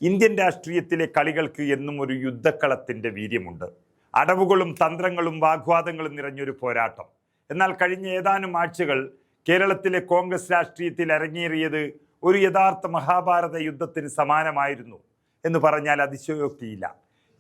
Indian രാഷ്ട്രീയത്തിലെ കളികൾക്ക് എന്നും ഒരു യുദ്ധക്കളത്തിന്റെ വീര്യമുണ്ട്. അടവുകളും തന്ത്രങ്ങളും വാഗ്വാദങ്ങളും നിറഞ്ഞൊരു പോരാട്ടം. എന്നാൽ കഴിഞ്ഞ ഏതാനും ആഴ്ചകൾ കേരളത്തിലെ കോൺഗ്രസ് രാഷ്ട്രീയത്തിൽ അരങ്ങേറിയത് ഒരു യഥാർത്ഥ മഹാഭാരത യുദ്ധത്തിന് സമാനമായിരുന്നു എന്ന് പറഞ്ഞാൽ അതിശയോക്തിയില്ല.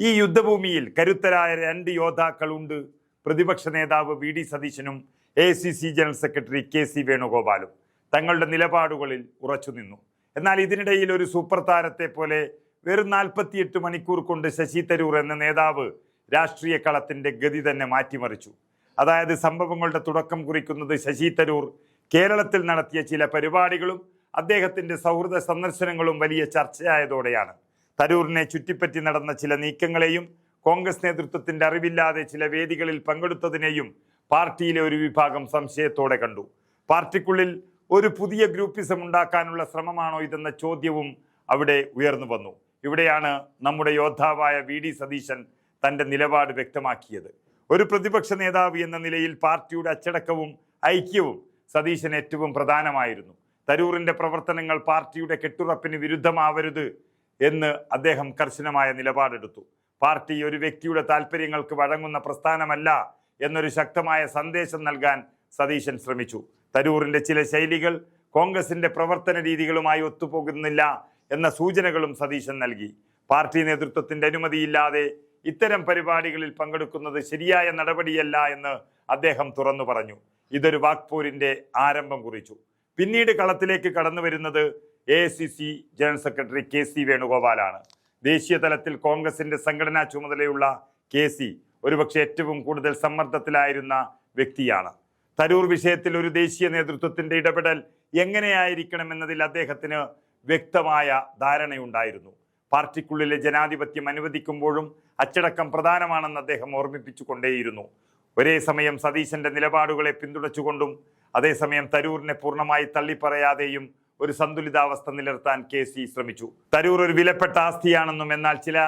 ഈ യുദ്ധഭൂമിയിൽ കരുത്തരായ രണ്ട് യോദ്ധാക്കളുണ്ട്. പ്രതിപക്ഷ നേതാവ് വി.ഡി. സതീശനും ACC ജനറൽ സെക്രട്ടറി KC വേണുഗോപാലും തങ്ങളുടെ നിലപാടുകളിൽ ഉറച്ചുനിന്നു. എന്നാൽ ഇതിനിടയിൽ ഒരു സൂപ്പർ താരത്തെ പോലെ വെറും 48 മണിക്കൂർ കൊണ്ട് ശശി തരൂർ എന്ന നേതാവ് രാഷ്ട്രീയ കളത്തിന്റെ ഗതി തന്നെ മാറ്റിമറിച്ചു. അതായത് സംഭവങ്ങളുടെ തുടക്കം കുറിക്കുന്നത് ശശി തരൂർ കേരളത്തിൽ നടത്തിയ ചില പരിപാടികളും അദ്ദേഹത്തിന്റെ സൗഹൃദ സന്ദർശനങ്ങളും വലിയ ചർച്ചയായതോടെയാണ്. തരൂരിനെ ചുറ്റിപ്പറ്റി നടന്ന ചില നീക്കങ്ങളെയും കോൺഗ്രസ് നേതൃത്വത്തിന്റെ അറിവില്ലാതെ ചില വേദികളിൽ പങ്കെടുത്തതിനെയും പാർട്ടിയിലെ ഒരു വിഭാഗം സംശയത്തോടെ കണ്ടു. പാർട്ടിക്കുള്ളിൽ ഒരു പുതിയ ഗ്രൂപ്പിസം ഉണ്ടാക്കാനുള്ള ശ്രമമാണോ ഇതെന്ന ചോദ്യവും അവിടെ ഉയർന്നു വന്നു. ഇവിടെയാണ് നമ്മുടെ യോദ്ധാവായ വി.ഡി. സതീശൻ തന്റെ നിലപാട് വ്യക്തമാക്കിയത്. ഒരു പ്രതിപക്ഷ നേതാവ് എന്ന നിലയിൽ പാർട്ടിയുടെ അച്ചടക്കവും ഐക്യവും സതീശൻ ഏറ്റവും പ്രധാനമായിരുന്നു. തരൂറിന്റെ പ്രവർത്തനങ്ങൾ പാർട്ടിയുടെ കെട്ടുറപ്പിന് വിരുദ്ധമാവരുത് എന്ന് അദ്ദേഹം കർശനമായ നിലപാടെടുത്തു. പാർട്ടി ഒരു വ്യക്തിയുടെ താല്പര്യങ്ങൾക്ക് വഴങ്ങുന്ന പ്രസ്ഥാനമല്ല എന്നൊരു ശക്തമായ സന്ദേശം നൽകാൻ സതീശൻ ശ്രമിച്ചു. തരൂറിന്റെ ചില ശൈലികൾ കോൺഗ്രസിന്റെ പ്രവർത്തന രീതികളുമായി ഒത്തുപോകുന്നില്ല എന്ന സൂചനകളും സതീശൻ നൽകി. പാർട്ടി നേതൃത്വത്തിന്റെ അനുമതിയില്ലാതെ ഇത്തരം പരിപാടികളിൽ പങ്കെടുക്കുന്നത് ശരിയായ നടപടിയല്ല എന്ന് അദ്ദേഹം തുറന്നു പറഞ്ഞു. ഇതൊരു വാക്പോരിന്റെ ആരംഭം കുറിച്ചു. പിന്നീട് കളത്തിലേക്ക് കടന്നു വരുന്നത് ACC ജനറൽ സെക്രട്ടറി KC വേണുഗോപാലാണ്. ദേശീയ തലത്തിൽ കോൺഗ്രസിന്റെ സംഘടനാ ചുമതലയുള്ള KC ഒരുപക്ഷെ ഏറ്റവും കൂടുതൽ സമ്മർദ്ദത്തിലായിരുന്ന വ്യക്തിയാണ്. തരൂർ വിഷയത്തിൽ ഒരു ദേശീയ നേതൃത്വത്തിന്റെ ഇടപെടൽ എങ്ങനെയായിരിക്കണം എന്നതിൽ അദ്ദേഹത്തിന് വ്യക്തമായ ധാരണയുണ്ടായിരുന്നു. പാർട്ടിക്കുള്ളിലെ ജനാധിപത്യം അനുവദിക്കുമ്പോഴും അച്ചടക്കം പ്രധാനമാണെന്ന് അദ്ദേഹം ഓർമ്മിപ്പിച്ചു കൊണ്ടേയിരുന്നു. ഒരേ സമയം സതീശന്റെ നിലപാടുകളെ പിന്തുണച്ചുകൊണ്ടും അതേസമയം തരൂരിനെ പൂർണ്ണമായി തള്ളിപ്പറയാതെയും ഒരു സന്തുലിതാവസ്ഥ നിലനിർത്താൻ KC ശ്രമിച്ചു. തരൂർ ഒരു വിലപ്പെട്ട ആസ്തിയാണെന്നും എന്നാൽ ചില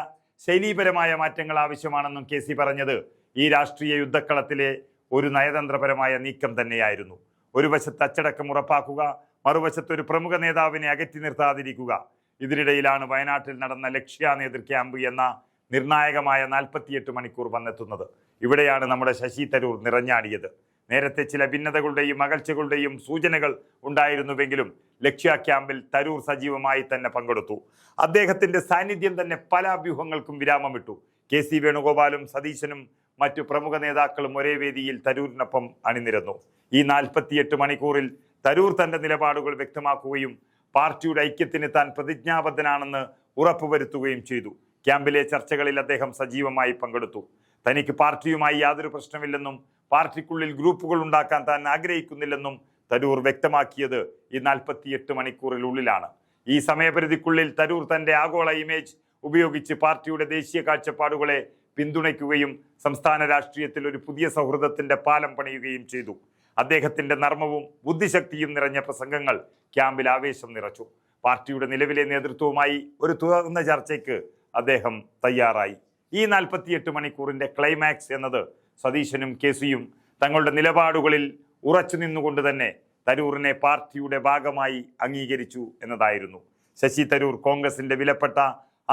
ശൈലീപരമായ മാറ്റങ്ങൾ ആവശ്യമാണെന്നും KC പറഞ്ഞത് ഈ രാഷ്ട്രീയ യുദ്ധക്കളത്തിലെ ഒരു നയതന്ത്രപരമായ നീക്കം തന്നെയായിരുന്നു. ഒരു വശത്ത് അച്ചടക്കം ഉറപ്പാക്കുക, മറുവശത്ത് ഒരു പ്രമുഖ നേതാവിനെ അകറ്റി നിർത്താതിരിക്കുക. ഇതിനിടയിലാണ് വയനാട്ടിൽ നടന്ന ലക്ഷ്യ നേതൃ ക്യാമ്പ് എന്ന നിർണായകമായ 48 മണിക്കൂർ വന്നെത്തുന്നത്. ഇവിടെയാണ് നമ്മുടെ ശശി തരൂർ നിറഞ്ഞാടിയത്. നേരത്തെ ചില ഭിന്നതകളുടെയും അകൽച്ചകളുടെയും സൂചനകൾ ഉണ്ടായിരുന്നുവെങ്കിലും ലക്ഷ്യ ക്യാമ്പിൽ തരൂർ സജീവമായി തന്നെ പങ്കെടുത്തു. അദ്ദേഹത്തിന്റെ സാന്നിധ്യം തന്നെ പല അഭ്യൂഹങ്ങൾക്കും വിരാമമിട്ടു. KC വേണുഗോപാലും സതീശനും മറ്റു പ്രമുഖ നേതാക്കളും ഒരേ വേദിയിൽ തരൂരിനൊപ്പം അണിനിരന്നു. ഈ 48 മണിക്കൂറിൽ തരൂർ തന്റെ നിലപാടുകൾ വ്യക്തമാക്കുകയും പാർട്ടിയുടെ ഐക്യത്തിന് താൻ പ്രതിജ്ഞാബദ്ധനാണെന്ന് ഉറപ്പുവരുത്തുകയും ചെയ്തു. ക്യാമ്പിലെ ചർച്ചകളിൽ അദ്ദേഹം സജീവമായി പങ്കെടുത്തു. തനിക്ക് പാർട്ടിയുമായി യാതൊരു പ്രശ്നമില്ലെന്നും പാർട്ടിക്കുള്ളിൽ ഗ്രൂപ്പുകൾ ഉണ്ടാക്കാൻ താൻ ആഗ്രഹിക്കുന്നില്ലെന്നും തരൂർ വ്യക്തമാക്കിയത് ഈ 48 മണിക്കൂറിനുള്ളിലാണ്. ഈ സമയപരിധിക്കുള്ളിൽ തരൂർ തന്റെ ആഗോള ഇമേജ് ഉപയോഗിച്ച് പാർട്ടിയുടെ ദേശീയ കാഴ്ചപ്പാടുകളെ പിന്തുണയ്ക്കുകയും സംസ്ഥാന രാഷ്ട്രീയത്തിൽ ഒരു പുതിയ സൗഹൃദത്തിന്റെ പാലം പണിയുകയും ചെയ്തു. അദ്ദേഹത്തിന്റെ നർമ്മവും ബുദ്ധിശക്തിയും നിറഞ്ഞ പ്രസംഗങ്ങൾ ക്യാമ്പിൽ ആവേശം നിറച്ചു. പാർട്ടിയുടെ നിലവിലെ നേതൃത്വവുമായി ഒരു തുറന്ന ചർച്ചയ്ക്ക് അദ്ദേഹം തയ്യാറായി. ഈ 48 മണിക്കൂറിന്റെ ക്ലൈമാക്സ് എന്നത് സതീശനും KCയും തങ്ങളുടെ നിലപാടുകളിൽ ഉറച്ചു നിന്നുകൊണ്ട് തന്നെ തരൂറിനെ പാർട്ടിയുടെ ഭാഗമായി അംഗീകരിച്ചു എന്നതായിരുന്നു. ശശി തരൂർ കോൺഗ്രസിന്റെ വിലപ്പെട്ട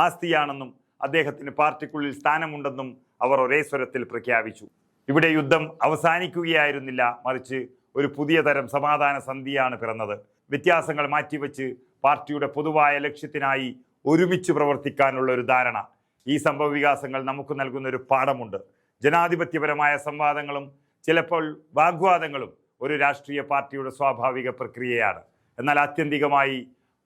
ആസ്തിയാണെന്നും അദ്ദേഹത്തിന് പാർട്ടിക്കുള്ളിൽ സ്ഥാനമുണ്ടെന്നും അവർ ഒരേ സ്വരത്തിൽ പ്രഖ്യാപിച്ചു. ഇവിടെ യുദ്ധം അവസാനിക്കുകയായിരുന്നില്ല, മറിച്ച് ഒരു പുതിയ തരം സമാധാന സന്ധിയാണ് പിറന്നത്. വ്യത്യാസങ്ങൾ മാറ്റിവെച്ച് പാർട്ടിയുടെ പൊതുവായ ലക്ഷ്യത്തിനായി ഒരുമിച്ച് പ്രവർത്തിക്കാനുള്ള ഒരു ധാരണ. ഈ സംഭവ വികാസങ്ങൾ നമുക്ക് നൽകുന്ന ഒരു പാഠമുണ്ട്. ജനാധിപത്യപരമായ സംവാദങ്ങളും ചിലപ്പോൾ വാഗ്വാദങ്ങളും ഒരു രാഷ്ട്രീയ പാർട്ടിയുടെ സ്വാഭാവിക പ്രക്രിയയാണ്. എന്നാൽ ആത്യന്തികമായി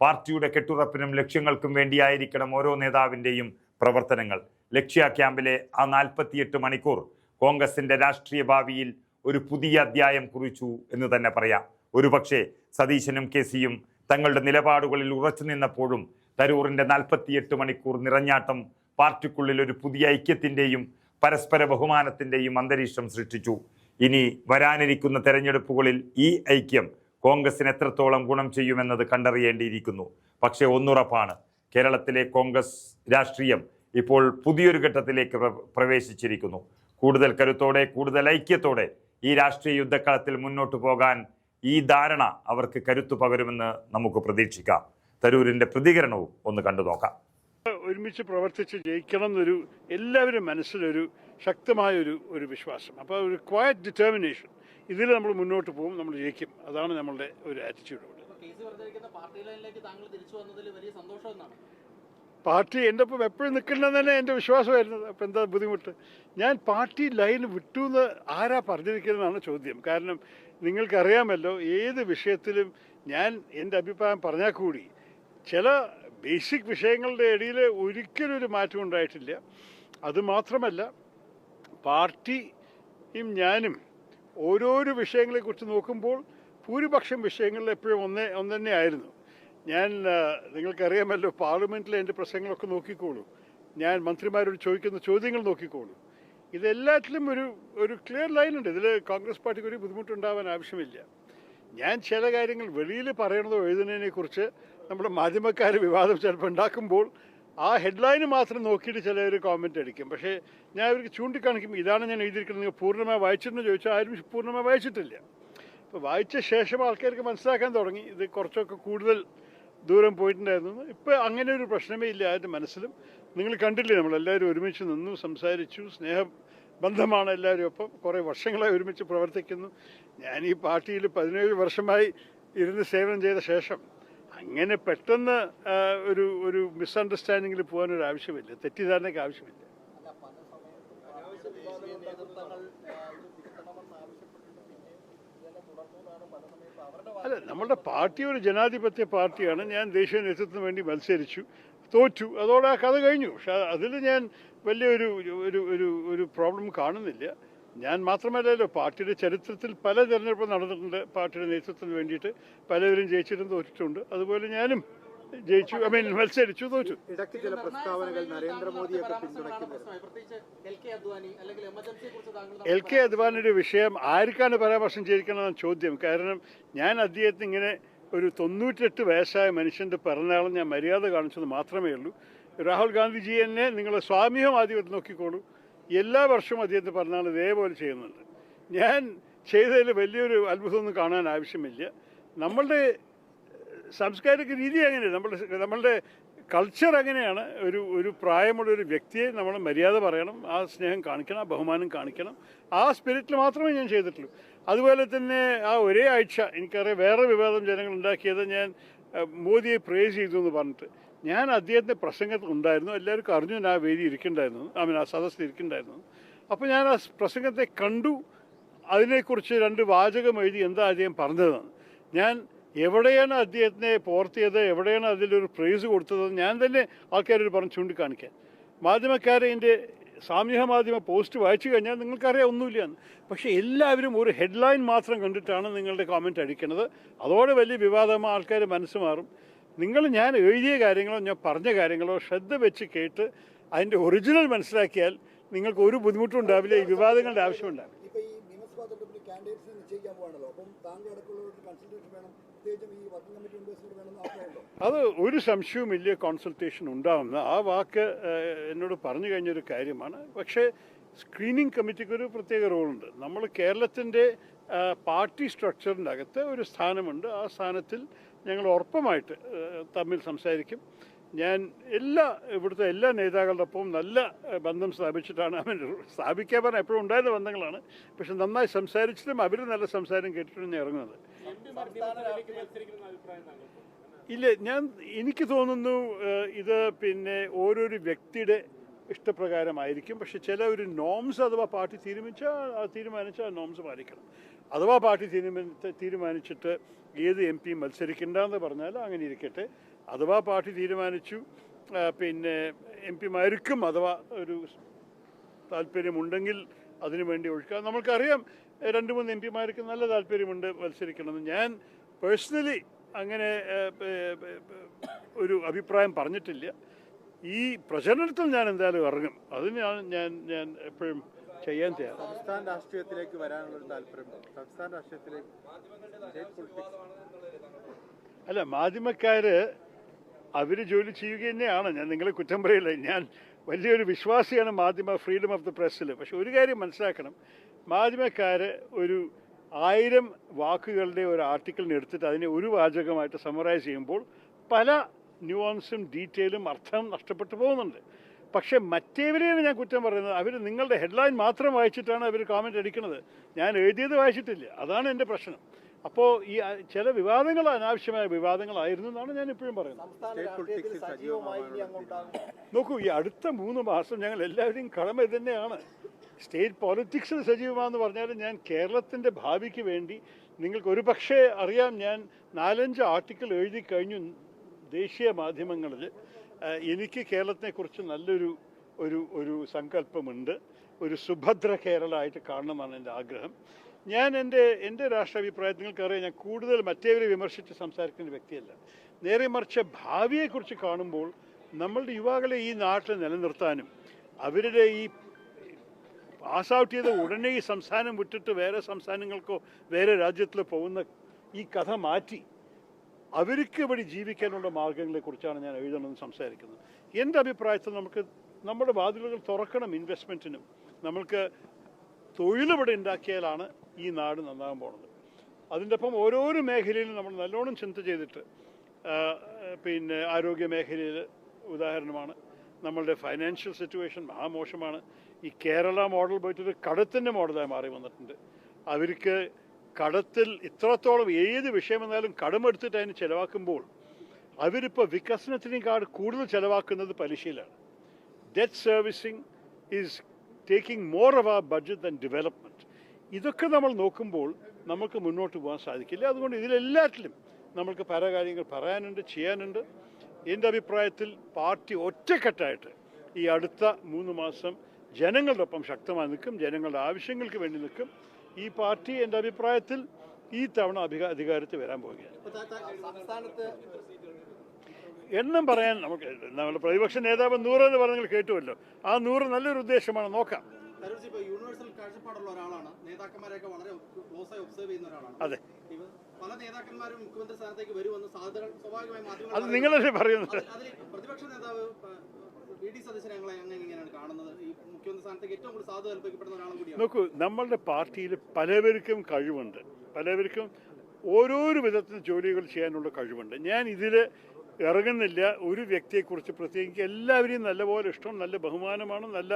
പാർട്ടിയുടെ കെട്ടുറപ്പിനും ലക്ഷ്യങ്ങൾക്കും വേണ്ടിയായിരിക്കണം ഓരോ നേതാവിൻ്റെയും പ്രവർത്തനങ്ങൾ. ലക്ഷ്യ ക്യാമ്പിലെ ആ 48 മണിക്കൂർ കോൺഗ്രസിന്റെ രാഷ്ട്രീയ ഭാവിയിൽ ഒരു പുതിയ അധ്യായം കുറിച്ചു എന്ന് തന്നെ പറയാം. ഒരുപക്ഷെ സതീശനും KCയും തങ്ങളുടെ നിലപാടുകളിൽ ഉറച്ചു നിന്നപ്പോഴും തരൂറിന്റെ 48 മണിക്കൂർ നിറഞ്ഞാട്ടം പാർട്ടിക്കുള്ളിൽ ഒരു പുതിയ ഐക്യത്തിന്റെയും പരസ്പര ബഹുമാനത്തിന്റെയും അന്തരീക്ഷം സൃഷ്ടിച്ചു. ഇനി വരാനിരിക്കുന്ന തെരഞ്ഞെടുപ്പുകളിൽ ഈ ഐക്യം കോൺഗ്രസിന് എത്രത്തോളം ഗുണം ചെയ്യുമെന്നത് കണ്ടറിയേണ്ടിയിരിക്കുന്നു. പക്ഷേ ഒന്നുറപ്പാണ്, കേരളത്തിലെ കോൺഗ്രസ് രാഷ്ട്രീയം ഇപ്പോൾ പുതിയൊരു ഘട്ടത്തിലേക്ക് പ്രവേശിച്ചിരിക്കുന്നു. കൂടുതൽ കരുത്തോടെ, കൂടുതൽ ഐക്യത്തോടെ ഈ രാഷ്ട്രീയ യുദ്ധക്കളത്തിൽ മുന്നോട്ട് പോകാൻ ഈ ധാരണ അവർക്ക് കരുത്തു പകരുമെന്ന് നമുക്ക് പ്രതീക്ഷിക്കാം. തരൂരിന്റെ പ്രതികരണവും ഒന്ന് കണ്ടു നോക്കാം. ഒരുമിച്ച് പ്രവർത്തിച്ച് ജയിക്കണം എന്നൊരു എല്ലാവരും മനസ്സിലൊരു ശക്തമായ ഒരു വിശ്വാസം. അപ്പോൾ ഒരു ക്വയറ്റ് ഡിറ്റർമിനേഷൻ. ഇതിൽ നമ്മൾ മുന്നോട്ട് പോകും, നമ്മൾ ജയിക്കും. അതാണ് നമ്മളുടെ ഒരു ആറ്റിറ്റ്യൂഡ്. പാർട്ടി എൻ്റെ ഒപ്പം എപ്പോഴും നിൽക്കണമെന്ന് തന്നെ എൻ്റെ വിശ്വാസമായിരുന്നത്. അപ്പം എന്താ ബുദ്ധിമുട്ട്? ഞാൻ പാർട്ടി ലൈൻ വിട്ടു എന്ന് ആരാ പറഞ്ഞിരിക്കുന്നതാണ് ചോദ്യം. കാരണം നിങ്ങൾക്കറിയാമല്ലോ, ഏത് വിഷയത്തിലും ഞാൻ എൻ്റെ അഭിപ്രായം പറഞ്ഞാൽ കൂടി ചില ബേസിക് വിഷയങ്ങളുടെ ഇടയിൽ ഒരിക്കലും ഒരു മാറ്റം ഉണ്ടായിട്ടില്ല. അതുമാത്രമല്ല, പാർട്ടിയും ഞാനും ഓരോരോ വിഷയങ്ങളെക്കുറിച്ച് നോക്കുമ്പോൾ ഭൂരിപക്ഷം വിഷയങ്ങളിൽ എപ്പോഴും ഒന്നെ ആയിരുന്നു. ഞാൻ നിങ്ങൾക്കറിയാമല്ലോ, പാർലമെൻറ്റിലെ എൻ്റെ പ്രസംഗങ്ങളൊക്കെ നോക്കിക്കോളൂ, ഞാൻ മന്ത്രിമാരോട് ചോദിക്കുന്ന ചോദ്യങ്ങൾ നോക്കിക്കോളൂ. ഇതെല്ലാറ്റിലും ഒരു ക്ലിയർ ലൈനുണ്ട്. ഇതിൽ കോൺഗ്രസ് പാർട്ടിക്ക് ഒരു ബുദ്ധിമുട്ടുണ്ടാവാൻ ആവശ്യമില്ല. ഞാൻ ചില കാര്യങ്ങൾ വെളിയിൽ പറയണതോ എഴുതുന്നതിനെക്കുറിച്ച് നമ്മുടെ മാധ്യമക്കാർ വിവാദം ചിലപ്പോൾ ഉണ്ടാക്കുമ്പോൾ ആ ഹെഡ്ലൈന് മാത്രം നോക്കിയിട്ട് ചിലർ കോമെൻ്റ് അടിക്കും. പക്ഷേ ഞാൻ അവർക്ക് ചൂണ്ടിക്കാണിക്കും, ഇതാണ് ഞാൻ എഴുതിയിരിക്കുന്നത്, നിങ്ങൾ പൂർണ്ണമായി വായിച്ചിട്ടെന്ന് ചോദിച്ചാൽ ആരും പൂർണ്ണമായി വായിച്ചിട്ടില്ല. അപ്പോൾ വായിച്ച ശേഷം ആൾക്കാർക്ക് മനസ്സിലാക്കാൻ തുടങ്ങി ഇത് കുറച്ചൊക്കെ കൂടുതൽ ദൂരം പോയിട്ടുണ്ടായിരുന്നു. ഇപ്പോൾ അങ്ങനെ ഒരു പ്രശ്നമേ ഇല്ല ആരുടെ മനസ്സിലും. നിങ്ങൾ കണ്ടില്ലേ, നമ്മളെല്ലാവരും ഒരുമിച്ച് നിന്നു, സംസാരിച്ചു, സ്നേഹബന്ധമാണ് എല്ലാവരും. ഒപ്പം കുറേ വർഷങ്ങളായി ഒരുമിച്ച് പ്രവർത്തിക്കുന്നു. ഞാൻ ഈ പാർട്ടിയിൽ 17 വർഷമായി ഇരുന്ന് സേവനം ചെയ്ത ശേഷം അങ്ങനെ പെട്ടെന്ന് ഒരു മിസ്അണ്ടർസ്റ്റാൻഡിങ്ങിൽ പോകാനൊരു ആവശ്യമില്ല, തെറ്റിദ്ധാരണയ്ക്ക് ആവശ്യമില്ല. അല്ല, നമ്മളുടെ പാർട്ടി ഒരു ജനാധിപത്യ പാർട്ടിയാണ്. ഞാൻ ദേശീയ നേതൃത്വത്തിന് വേണ്ടി മത്സരിച്ചു, തോറ്റു, അതോടെ ആ കഥ കഴിഞ്ഞു. പക്ഷെ അതിൽ ഞാൻ വലിയൊരു ഒരു പ്രോബ്ലം കാണുന്നില്ല. ഞാൻ മാത്രമല്ലല്ലോ, പാർട്ടിയുടെ ചരിത്രത്തിൽ പല തെരഞ്ഞെടുപ്പും നടന്നിട്ടുണ്ട്. പാർട്ടിയുടെ നേതൃത്വത്തിന് വേണ്ടിയിട്ട് പലവരും ജയിച്ചിട്ടും തോറ്റിട്ടുണ്ട്. അതുപോലെ ഞാനും ജയിച്ചു, മത്സരിച്ചു, തോറ്റു. ഇടയ്ക്ക് ചില പ്രസ്താവനകൾ നരേന്ദ്രമോദിയൊക്കെ എൽ കെ അദ്വാനിയുടെ വിഷയം ആർക്കാണ് പരാമർശം ചെയ്തിരിക്കണമെന്നാണ് ചോദ്യം. കാരണം ഞാൻ അദ്ദേഹത്തിന് ഇങ്ങനെ ഒരു 98 വയസ്സായ മനുഷ്യൻ്റെ പിറന്നാളും ഞാൻ മര്യാദ കാണിച്ചത് മാത്രമേ ഉള്ളൂ. രാഹുൽ ഗാന്ധിജി എന്നെ നിങ്ങൾ സ്വാമിഹം ആദ്യം നോക്കിക്കോളൂ, എല്ലാ വർഷവും അദ്ദേഹത്തെ പിറന്നാൾ ഇതേപോലെ ചെയ്യുന്നുണ്ട്. ഞാൻ ചെയ്തതിൽ വലിയൊരു അത്ഭുതമൊന്നും കാണാൻ ആവശ്യമില്ല. നമ്മളുടെ സാംസ്കാരിക രീതി അങ്ങനെയാണ്, നമ്മളുടെ കൾച്ചർ അങ്ങനെയാണ്. ഒരു പ്രായമുള്ളൊരു വ്യക്തിയെ നമ്മൾ മര്യാദ പറയണം, ആ സ്നേഹം കാണിക്കണം, ആ ബഹുമാനം കാണിക്കണം. ആ സ്പിരിറ്റിൽ മാത്രമേ ഞാൻ ചെയ്തിട്ടുള്ളൂ. അതുപോലെ തന്നെ ആ ഒരേ ആഴ്ച എനിക്കറിയാം വേറെ വിവാദം ജനങ്ങൾ ഉണ്ടാക്കിയത്, ഞാൻ മോദിയെ പ്രേസ് ചെയ്തു എന്ന് പറഞ്ഞിട്ട്. ഞാൻ അദ്ദേഹത്തിൻ്റെ പ്രസംഗത്തിൽ ഉണ്ടായിരുന്നു, എല്ലാവർക്കും അറിഞ്ഞു ഞാൻ ആ വേദി ഇരിക്കണ്ടായിരുന്നു, ആ സദസ്സിൽ ഇരിക്കണ്ടായിരുന്നു. അപ്പോൾ ഞാൻ ആ പ്രസംഗത്തെ കണ്ടു, അതിനെക്കുറിച്ച് 2 വാചകം എഴുതി എന്താ അദ്ദേഹം പറഞ്ഞതെന്ന്. ഞാൻ എവിടെയാണ് അദ്ദേഹത്തിനെ പോർത്തിയത്, എവിടെയാണ് അതിലൊരു പ്രൈസ് കൊടുത്തത്, ഞാൻ തന്നെ ആൾക്കാരോട് പറഞ്ഞ് ചൂണ്ടിക്കാണിക്കാൻ. മാധ്യമക്കാരെ എൻ്റെ സാമൂഹ്യ മാധ്യമ പോസ്റ്റ് വായിച്ചു കഴിഞ്ഞാൽ നിങ്ങൾക്കറിയാം ഒന്നുമില്ലയെന്ന്. പക്ഷേ എല്ലാവരും ഒരു ഹെഡ്ലൈൻ മാത്രം കണ്ടിട്ടാണ് നിങ്ങളുടെ കോമെൻ്റ് അടിക്കുന്നത്. അതോടെ വലിയ വിവാദമായ ആൾക്കാർ മനസ്സ് മാറും. ഞാൻ എഴുതിയ കാര്യങ്ങളോ ഞാൻ പറഞ്ഞ കാര്യങ്ങളോ ശ്രദ്ധ വെച്ച് കേട്ട് അതിൻ്റെ ഒറിജിനൽ മനസ്സിലാക്കിയാൽ നിങ്ങൾക്ക് ഒരു ബുദ്ധിമുട്ടും ഉണ്ടാവില്ല, ഈ വിവാദങ്ങളുടെ ആവശ്യമുണ്ടാവില്ല. അത് ഒരു സംശയവുമില്ല, കോൺസൾട്ടേഷൻ ഉണ്ടാവുന്ന ആ വാക്ക് എന്നോട് പറഞ്ഞു കഴിഞ്ഞൊരു കാര്യമാണ്. പക്ഷേ സ്ക്രീനിങ് കമ്മിറ്റിക്ക് ഒരു പ്രത്യേക റോളുണ്ട്. നമ്മൾ കേരളത്തിൻ്റെ പാർട്ടി സ്ട്രക്ചറിൻ്റെ അകത്ത് ഒരു സ്ഥാനമുണ്ട്. ആ സ്ഥാനത്തിൽ ഞങ്ങൾ ഉറപ്പമായിട്ട് തമ്മിൽ സംസാരിക്കും. ഞാൻ ഇവിടുത്തെ എല്ലാ നേതാക്കളുടെ ഒപ്പം നല്ല ബന്ധം സ്ഥാപിച്ചിട്ടാണ്. സ്ഥാപിക്കാൻ പറഞ്ഞാൽ എപ്പോഴും ഉണ്ടായിരുന്ന ബന്ധങ്ങളാണ്. പക്ഷെ നന്നായി സംസാരിച്ചിട്ടും അവർ നല്ല സംസാരം കേട്ടിട്ടും ഞാൻ ഇറങ്ങുന്നത്. ഇല്ല, എനിക്ക് തോന്നുന്നു ഇത് ഓരോരു വ്യക്തിയുടെ ഇഷ്ടപ്രകാരമായിരിക്കും. പക്ഷെ ചില ഒരു നോംസ് അഥവാ പാർട്ടി തീരുമാനിച്ചാൽ ആ നോംസ് പാലിക്കണം. അഥവാ പാർട്ടി തീരുമാനിച്ചിട്ട് ഏത് MP മത്സരിക്കണ്ടെന്ന് പറഞ്ഞാൽ അങ്ങനെ ഇരിക്കട്ടെ. അഥവാ പാർട്ടി തീരുമാനിച്ചു MP മാർക്കും അഥവാ ഒരു താല്പര്യമുണ്ടെങ്കിൽ അതിനു വേണ്ടി ഒഴുക്കുക. നമ്മൾക്കറിയാം 2-3 MP നല്ല താല്പര്യമുണ്ട് മത്സരിക്കണമെന്ന്. ഞാൻ പേഴ്സണലി അങ്ങനെ ഒരു അഭിപ്രായം പറഞ്ഞിട്ടില്ല. ഈ പ്രചരണത്തിൽ ഞാൻ എന്തായാലും ഇറങ്ങും. അതിനാണ് ഞാൻ എപ്പോഴും ചെയ്യാൻ തയ്യാറ്. സംസ്ഥാന രാഷ്ട്രീയത്തിലേക്ക് വരാനുള്ളൊരു താല്പര്യം, സംസ്ഥാന രാഷ്ട്രീയത്തിലേക്ക് അല്ല, മാധ്യമക്കാർ അവർ ജോലി ചെയ്യുക തന്നെയാണ്. ഞാൻ നിങ്ങളെ കുറ്റം പറയില്ല. ഞാൻ വലിയൊരു വിശ്വാസിയാണ് ഫ്രീഡം ഓഫ് ദി പ്രസ്സിൽ. പക്ഷെ ഒരു കാര്യം മനസ്സിലാക്കണം, മാധ്യമക്കാർ ഒരു 1000 വാക്കുകളുടെ ഒരു ആർട്ടിക്കിളിനെ എടുത്തിട്ട് അതിനെ ഒരു വാചകമായിട്ട് സമറൈസ് ചെയ്യുമ്പോൾ പല ന്യൂവാൻസും ഡീറ്റെയിലും അർത്ഥം നഷ്ടപ്പെട്ടു പോകുന്നുണ്ട്. പക്ഷേ മറ്റേവരെയാണ് ഞാൻ കുറ്റം പറയുന്നത്. അവർ നിങ്ങളുടെ ഹെഡ്ലൈൻ മാത്രം വായിച്ചിട്ടാണ് അവർ കോമൻറ്റ് അടിക്കുന്നത്. ഞാൻ എഴുതിയത് വായിച്ചിട്ടില്ല. അതാണ് എൻ്റെ പ്രശ്നം. അപ്പോൾ ഈ ചില വിവാദങ്ങൾ അനാവശ്യമായ വിവാദങ്ങളായിരുന്നു എന്നാണ് ഞാൻ ഇപ്പോഴും പറയുന്നത്. നോക്കൂ, ഈ അടുത്ത 3 മാസം ഞങ്ങൾ എല്ലാവരുടെയും കടമ ഇത് തന്നെയാണ്. സ്റ്റേറ്റ് പോളിറ്റിക്സിൽ സജീവമാണെന്ന് പറഞ്ഞാൽ ഞാൻ കേരളത്തിൻ്റെ ഭാവിക്ക് വേണ്ടി നിങ്ങൾക്ക് ഒരു പക്ഷേ അറിയാം, ഞാൻ 4-5 ആർട്ടിക്കിൾ എഴുതി കഴിഞ്ഞു ദേശീയ മാധ്യമങ്ങളിൽ. എനിക്ക് കേരളത്തിനെക്കുറിച്ച് നല്ലൊരു സങ്കല്പമുണ്ട്. ഒരു സുഭദ്ര കേരളമായിട്ട് കാണണമെന്നാണ് എൻ്റെ ആഗ്രഹം. ഞാൻ എൻ്റെ രാഷ്ട്രാഭിപ്രായത്തിൽ നിങ്ങൾക്കറിയാം, ഞാൻ കൂടുതൽ മറ്റേവരെ വിമർശിച്ച് സംസാരിക്കുന്ന വ്യക്തിയല്ല. നേരെ മറിച്ച് ഭാവിയെക്കുറിച്ച് കാണുമ്പോൾ നമ്മളുടെ യുവാക്കളെ ഈ നാട്ടിൽ നിലനിർത്താനും അവരുടെ ഈ പാസ് ഔട്ട് ചെയ്ത ഉടനെ ഈ സംസ്ഥാനം വിട്ടിട്ട് വേറെ സംസ്ഥാനങ്ങൾക്കോ വേറെ രാജ്യത്തിലോ പോകുന്ന ഈ കഥ മാറ്റി അവർക്ക് ഇവിടെ ജീവിക്കാനുള്ള മാർഗങ്ങളെക്കുറിച്ചാണ് ഞാൻ എഴുതണമെന്ന് സംസാരിക്കുന്നത്. എൻ്റെ അഭിപ്രായത്തിൽ നമ്മുടെ വാതിലുകൾ തുറക്കണം ഇൻവെസ്റ്റ്മെൻറ്റിനും. നമ്മൾക്ക് തൊഴിലിവിടെ ഉണ്ടാക്കിയാലാണ് ഈ നാട് നന്നാകാൻ പോകുന്നത്. അതിൻ്റെ ഒപ്പം ഓരോരോ മേഖലയിലും നമ്മൾ നല്ലോണം ചിന്ത ചെയ്തിട്ട്, പിന്നെ ആരോഗ്യ മേഖലയിൽ ഉദാഹരണമാണ്, നമ്മളുടെ ഫൈനാൻഷ്യൽ സിറ്റുവേഷൻ മഹാമോശമാണ്. ഈ കേരള മോഡൽ പോയിട്ടൊരു കടത്തിൻ്റെ മോഡലായി മാറി വന്നിട്ടുണ്ട്. അവർക്ക് കടത്തിൽ ഇത്രത്തോളം ഏത് വിഷയം വന്നാലും കടമെടുത്തിട്ട് അതിന് ചിലവാക്കുമ്പോൾ അവരിപ്പോൾ വികസനത്തിനേക്കാൾ കൂടുതൽ ചിലവാക്കുന്നത് പലിശയിലാണ്. Debt servicing is taking more of our budget than development. ഇതൊക്കെ നമ്മൾ നോക്കുമ്പോൾ നമുക്ക് മുന്നോട്ട് പോകാൻ സാധിക്കില്ല. അതുകൊണ്ട് ഇതിലെല്ലാറ്റിലും നമ്മൾക്ക് പല കാര്യങ്ങൾ പറയാനുണ്ട്, ചെയ്യാനുണ്ട്. എൻ്റെ അഭിപ്രായത്തിൽ പാർട്ടി ഒറ്റക്കെട്ടായിട്ട് ഈ അടുത്ത 3 മാസം ജനങ്ങളുടെ ഒപ്പം ശക്തമായി നിൽക്കും, ജനങ്ങളുടെ ആവശ്യങ്ങൾക്ക് വേണ്ടി നിൽക്കും. ഈ പാർട്ടി എൻ്റെ അഭിപ്രായത്തിൽ ഈ തവണ അധികാരത്തിൽ വരാൻ പോവുകയാണ്. എണ്ണം പറയാൻ നമ്മുടെ പ്രതിപക്ഷ നേതാവ് 100 എന്ന് പറഞ്ഞാൽ കേട്ടുമല്ലോ. ആ 100 നല്ലൊരു ഉദ്ദേശമാണ്, നോക്കാം. യൂണിവേഴ്സൽ കാഴ്ചപ്പാടുള്ള ഒരാളാണ്, നേതാക്കന്മാരെയൊക്കെ വളരെ ക്ലോസായി ഒബ്സർവ് ചെയ്യുന്ന ഒരാളാണ്. അതെ, പല നേതാക്കന്മാരും മുഖ്യമന്ത്രി സ്ഥാനത്തേക്ക് വരുമെന്ന് സാധ്യതകൾ സ്വാഭാവികമായി മാധ്യമങ്ങൾ. അത് നിങ്ങളല്ലേ പറയുന്നത്? അതിൽ പ്രതിപക്ഷ നേതാവ് വി.ഡി. സതീശനെ എങ്ങനെയാണ് കാണുന്നത്? ഈ മുഖ്യമന്ത്രി സ്ഥാനത്തേക്ക് ഏറ്റവും കൂടുതൽ സാധ്യത കൽപ്പിക്കപ്പെടുന്ന ഒരാളും കൂടിയാണ്. നോക്കൂ, നമ്മളുടെ പാർട്ടിയിൽ പലവർക്കും കഴിവുണ്ട്, പലവർക്കും ഓരോരോ വിധത്തിൽ ജോലികൾ ചെയ്യാനുള്ള കഴിവുണ്ട്. ഞാൻ ഇതിൽ ഇറങ്ങുന്നില്ല. ഒരു വ്യക്തിയെക്കുറിച്ച് പ്രത്യേകിച്ച് എല്ലാവരെയും നല്ലപോലെ ഇഷ്ടം, നല്ല ബഹുമാനമാണ്, നല്ല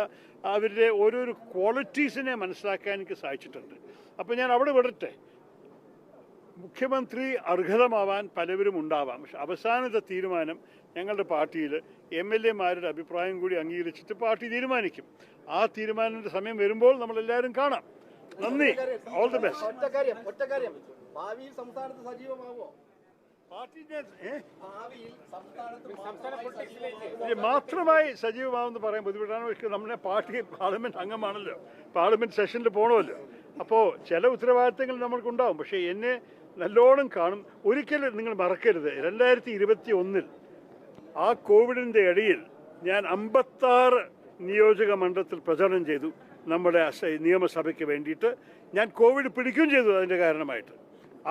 അവരുടെ ഓരോരോ ക്വാളിറ്റീസിനെ മനസ്സിലാക്കാൻ എനിക്ക് സാധിച്ചിട്ടുണ്ട്. അപ്പോൾ ഞാൻ അവിടെ വിടട്ടെ. മുഖ്യമന്ത്രി അർഹതമാവാൻ പലവരും ഉണ്ടാവാം, പക്ഷെ അവസാനത്തെ തീരുമാനം ഞങ്ങളുടെ പാർട്ടിയിൽ MLA-മാരുടെ അഭിപ്രായം കൂടി അംഗീകരിച്ചിട്ട് പാർട്ടി തീരുമാനിക്കും. ആ തീരുമാനത്തിൻ്റെ സമയം വരുമ്പോൾ നമ്മളെല്ലാവരും കാണാം. നന്ദി, ഓൾ ദി ബെസ്റ്റ്. ഭാവിയിൽ സംസ്ഥാനത്ത് സജീവമാവോ? മാത്രമായി സജീവമാവെന്ന് പറയാൻ ബുദ്ധിമുട്ടാണ്. പക്ഷേ നമ്മുടെ പാർട്ടി പാർലമെന്റ് അംഗമാണല്ലോ, പാർലമെന്റ് സെഷനിൽ പോകണമല്ലോ. അപ്പോൾ ചില ഉത്തരവാദിത്തങ്ങൾ നമ്മൾക്കുണ്ടാവും. പക്ഷേ എന്നെ നല്ലോണം കാണും. ഒരിക്കലും നിങ്ങൾ മറക്കരുത്, 2021 ആ കോവിഡിൻ്റെ ഇടയിൽ ഞാൻ 56 നിയോജക മണ്ഡലത്തിൽ പ്രചരണം ചെയ്തു നമ്മുടെ നിയമസഭയ്ക്ക് വേണ്ടിയിട്ട്. ഞാൻ കോവിഡ് പിടിക്കുകയും ചെയ്തു. അതിൻ്റെ കാരണമായിട്ട്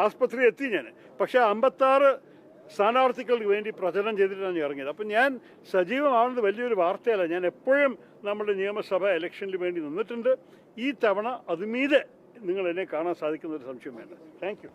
ആസ്പത്രി എത്തി ഞാൻ. പക്ഷേ 56 സ്ഥാനാർത്ഥികൾക്ക് വേണ്ടി പ്രചരണം ചെയ്തിട്ടാണ് ഇറങ്ങിയത്. അപ്പം ഞാൻ സജീവമാവുന്നത് വലിയൊരു വാർത്തയല്ല. ഞാൻ എപ്പോഴും നമ്മുടെ നിയമസഭ ഇലക്ഷനിൽ വേണ്ടി നിന്നിട്ടുണ്ട്. ഈ തവണ അതുമീതെ നിങ്ങൾ എന്നെ കാണാൻ സാധിക്കുന്ന ഒരു സംശയം വേണ്ട. Thank you.